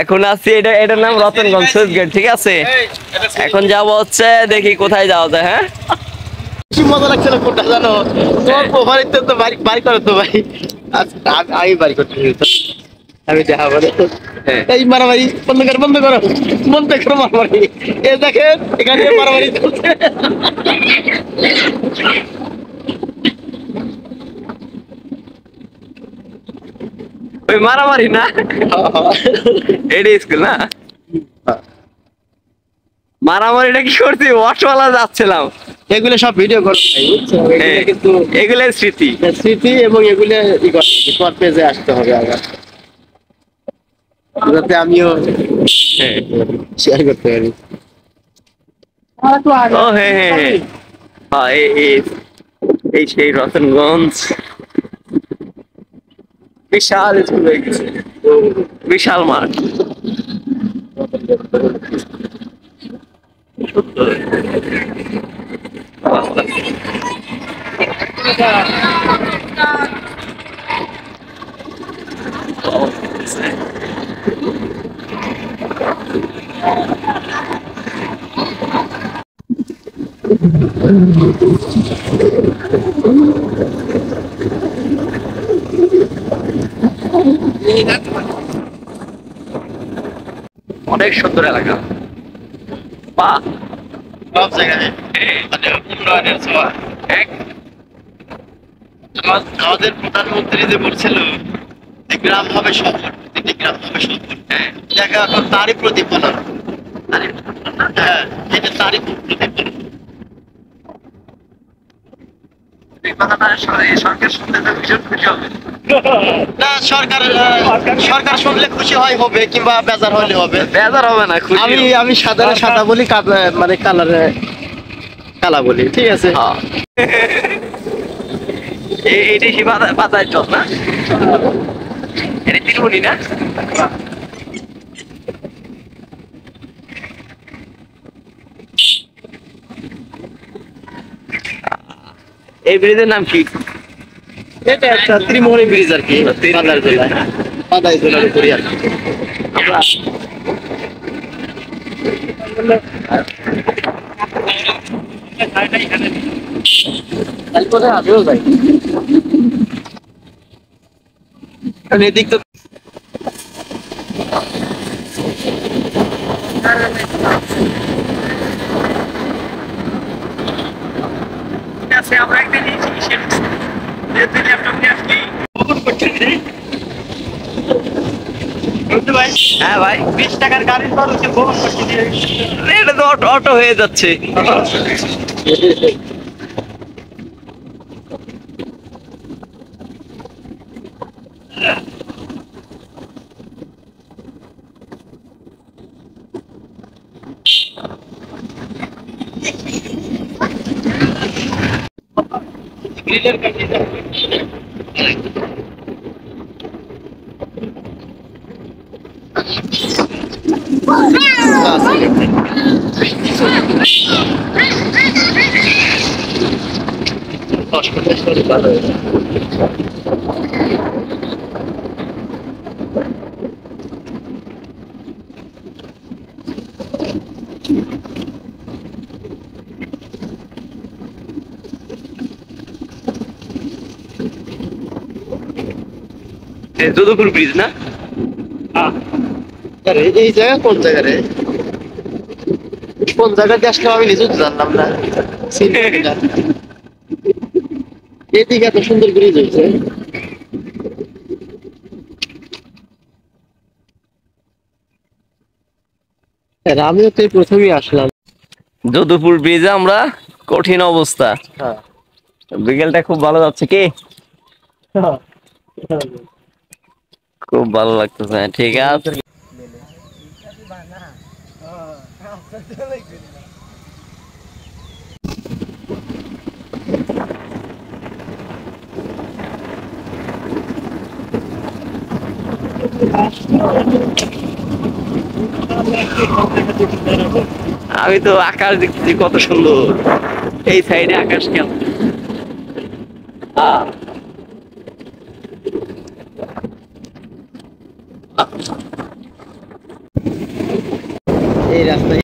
এখন আছি এটার নাম রতনগঞ্জ সুইচ গেট, ঠিক আছে। এখন যাবো হচ্ছে দেখি কোথায় যাওয়া যায়। হ্যাঁ, কি মজা লাগছিল কোনটা জানো? তোমার প্রোফাইলতে তো বাড়ি করে তো ভাই। আমি বাড়ি করতে আমি দেখা বলে এই মারামারি বন্ধ করো মারামারি। এ দেখেন এখানে মারামারি চলছে। ওই মারামারি না, এডি স্কুল না। মারামারিটা কি করছি, ওয়াশওয়ালা যাচ্ছিলাম। এগুলো সব ভিডিও করো ভাই, বুঝছো? কিন্তু এগুলো স্মৃতি এবং এগুলো পেজে আসতে হবে আবার, যাতে আমিও শেয়ার করতে পারি। ও হ্যাঁ হ্যাঁ হ্যাঁ, এই সেই রতনগঞ্জ বিশাল স্কুল হয়ে গেছে, বিশাল মাঠ। অনেক সুন্দর এলাকা, সব জায়গায় উন্নয়নের ছোঁয়া। আমাদের প্রধানমন্ত্রী যে বলছিল গ্রাম হবে শহর, প্রতিটি গ্রাম হবে শহর, দেখা এখন তারই প্রতিফলন। হ্যাঁ, এটা তারই প্রতিফলন। না, সরকার শুনলে খুশি হবে কিংবা বেজার হলে হবে। বেজার হবে না, আমি সাধারণ সাদা বলি, মানে কালারে কালা বলি, ঠিক আছে। এইটাই সে বাজার চল না, এটা তিরুমণি না। এই ব্রিজের নাম কি? এটা একটা ত্রিমোহনী ব্রিজ আর কি, বাদাই জেলায়, বাদাই জেলার উপরই আর কি। কোথায় আমিও যাই এদিক তো। আমরা একটা হ্যাঁ ভাই, 20 টাকার গাড়ির খরচ এটা তো অটো হয়ে যাচ্ছে। যদুপুর ব্রিজ না? এই জায়গা কোন জায়গা রে? কোন জায়গাতে আসলে আমি নিজেও জানলাম না। এদিকে এত সুন্দর ব্রিজ হয়েছে। আমিও তো প্রথমেই আসলাম যদুপুর ব্রিজে, আমরা কঠিন অবস্থা। বিকেলটা খুব ভালো যাচ্ছে কি? খুব ভালো লাগতেছে, ঠিক আছে। আমি তো আকাশ দেখতেছি কত সুন্দর, এই সাইডে আকাশ কেমন। এই রাস্তায়